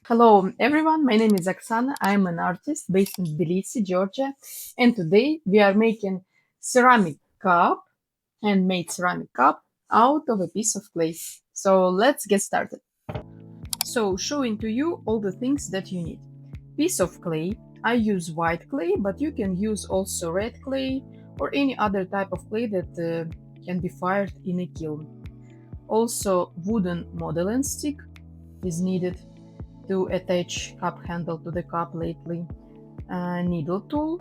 Hello everyone, my name is Oksana. I'm an artist based in Tbilisi, Georgia, and today we are making ceramic cup, handmade ceramic cup out of a piece of clay. So let's get started. So showing to you all the things that you need. Piece of clay. I use white clay, but you can use also red clay or any other type of clay that can be fired in a kiln. Also wooden modeling stick is needed to attach cup handle to the cup lately. Needle tool,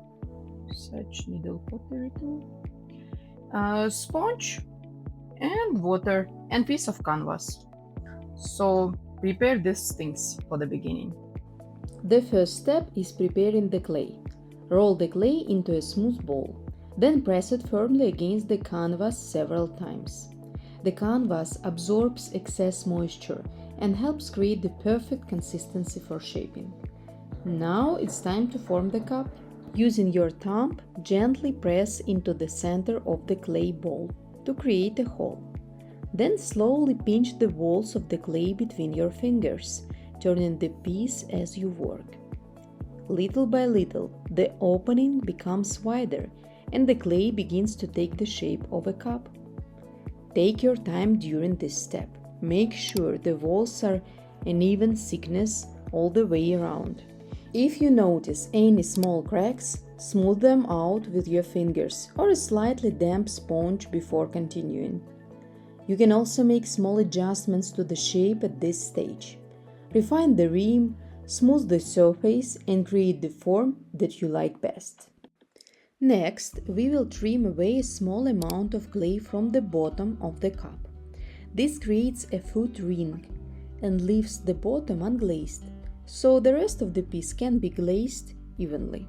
such needle pottery tool, sponge, and water, and piece of canvas. So prepare these things for the beginning. The first step is preparing the clay. Roll the clay into a smooth ball. Then press it firmly against the canvas several times. The canvas absorbs excess moisture and helps create the perfect consistency for shaping. Now it's time to form the cup. Using your thumb, gently press into the center of the clay ball to create a hole. Then slowly pinch the walls of the clay between your fingers, turning the piece as you work. Little by little, the opening becomes wider and the clay begins to take the shape of a cup. Take your time during this step. Make sure the walls are an even thickness all the way around. If you notice any small cracks, smooth them out with your fingers or a slightly damp sponge before continuing. You can also make small adjustments to the shape at this stage. Refine the rim, smooth the surface, and create the form that you like best. Next, we will trim away a small amount of clay from the bottom of the cup. This creates a foot ring and leaves the bottom unglazed, so the rest of the piece can be glazed evenly.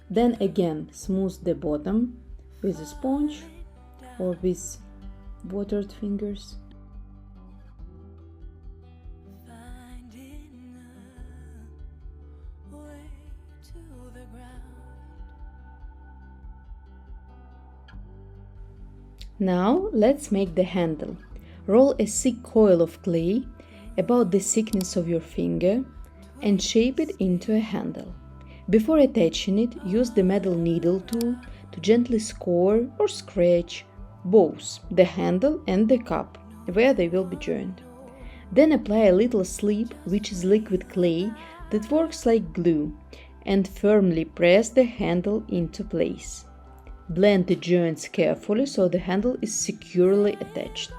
Then again smooth the bottom with a sponge or with watered fingers. Now let's make the handle. Roll a thick coil of clay about the thickness of your finger and shape it into a handle. Before attaching it, use the metal needle tool to gently score or scratch both the handle and the cup where they will be joined. Then apply a little slip, which is liquid clay that works like glue, and firmly press the handle into place. Blend the joints carefully so the handle is securely attached.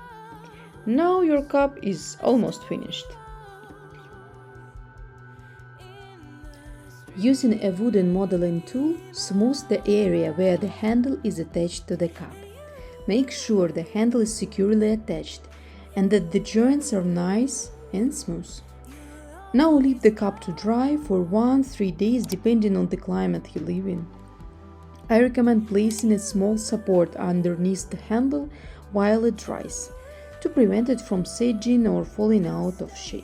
Now your cup is almost finished. Using a wooden modeling tool, smooth the area where the handle is attached to the cup. Make sure the handle is securely attached and that the joints are nice and smooth. Now leave the cup to dry for 1-3 days depending on the climate you live in. I recommend placing a small support underneath the handle while it dries, to prevent it from sagging or falling out of shape.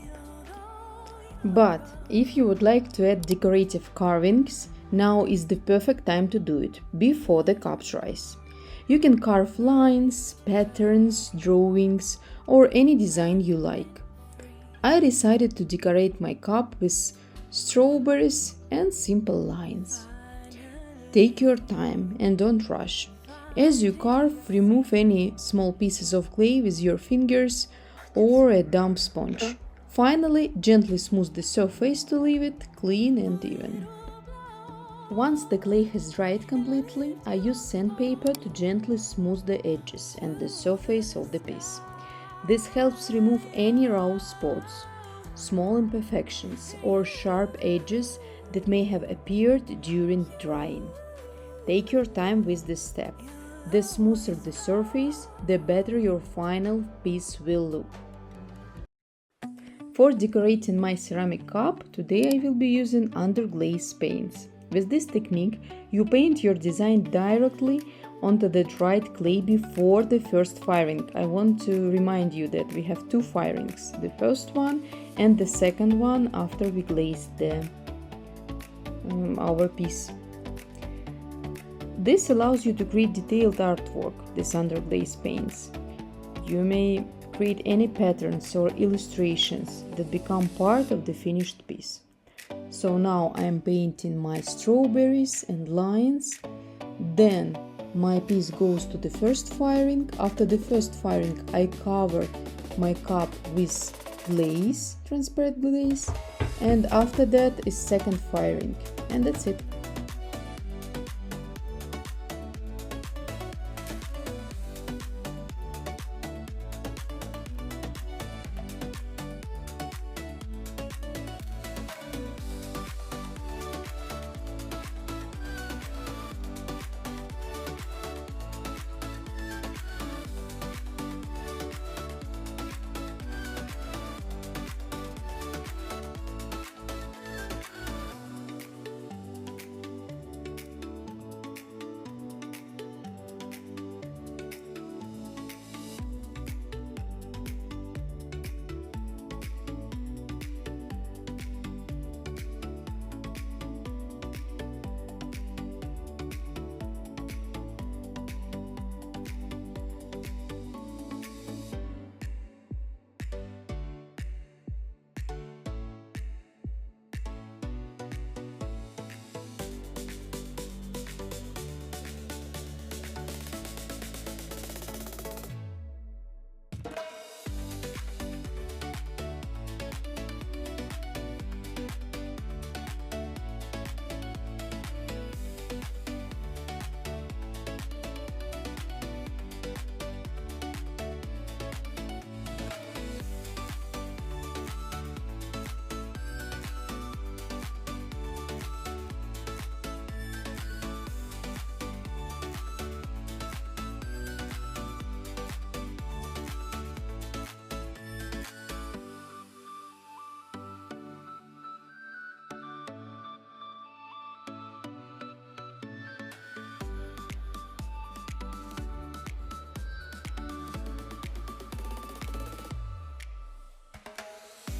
But if you would like to add decorative carvings, now is the perfect time to do it, before the cup dries. You can carve lines, patterns, drawings, or any design you like. I decided to decorate my cup with strawberries and simple lines. Take your time and don't rush. As you carve, remove any small pieces of clay with your fingers or a damp sponge. Finally, gently smooth the surface to leave it clean and even. Once the clay has dried completely, I use sandpaper to gently smooth the edges and the surface of the piece. This helps remove any raw spots, small imperfections, or sharp edges that may have appeared during drying. Take your time with this step. The smoother the surface, the better your final piece will look. For decorating my ceramic cup, today I will be using Underglaze paints. With this technique, you paint your design directly onto the dried clay before the first firing. I want to remind you that we have 2 firings, the first one and the second one after we glazed our piece. This allows you to create detailed artwork, this underglaze paints. You may create any patterns or illustrations that become part of the finished piece. So now I am painting my strawberries and lines. Then my piece goes to the first firing. After the first firing, I cover my cup with glaze, transparent glaze, and after that is second firing, and that's it.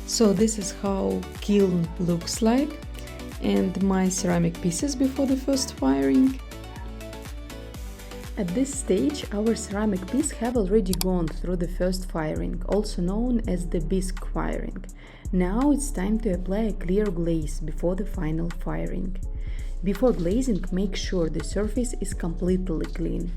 So this is how kiln looks like, and my ceramic pieces before the first firing. At this stage, our ceramic piece have already gone through the first firing, also known as the Bisque firing. Now it's time to apply a clear glaze before the final firing. Before glazing, make sure the surface is completely clean.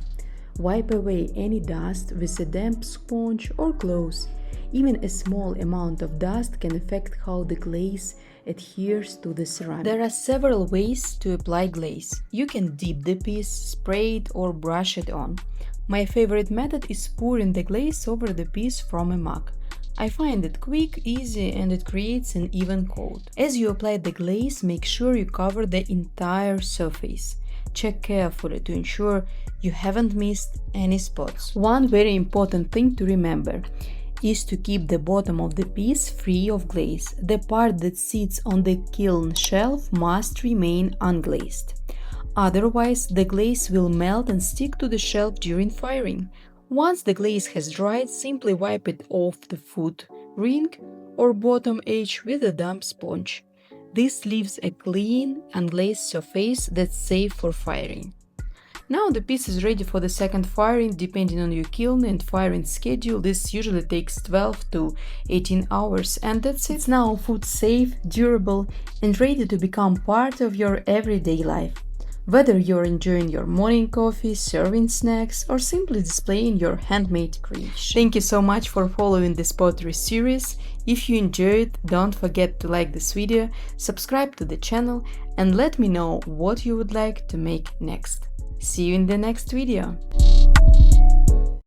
Wipe away any dust with a damp sponge or cloth. Even a small amount of dust can affect how the glaze adheres to the ceramic. There are several ways to apply glaze. You can dip the piece, spray it or brush it on. My favorite method is pouring the glaze over the piece from a mug. I find it quick, easy, and it creates an even coat. As you apply the glaze, make sure you cover the entire surface. Check carefully to ensure you haven't missed any spots. One very important thing to remember is to keep the bottom of the piece free of glaze. The part that sits on the kiln shelf must remain unglazed. Otherwise, the glaze will melt and stick to the shelf during firing. Once the glaze has dried, simply wipe it off the foot ring or bottom edge with a damp sponge. This leaves a clean, unglazed surface that's safe for firing. Now the piece is ready for the second firing. Depending on your kiln and firing schedule, this usually takes 12 to 18 hours, and that's it. It's now food safe, durable, and ready to become part of your everyday life. Whether you're enjoying your morning coffee, serving snacks, or simply displaying your handmade creation. Thank you so much for following this pottery series. If you enjoyed, don't forget to like this video, subscribe to the channel, and let me know what you would like to make next. See you in the next video.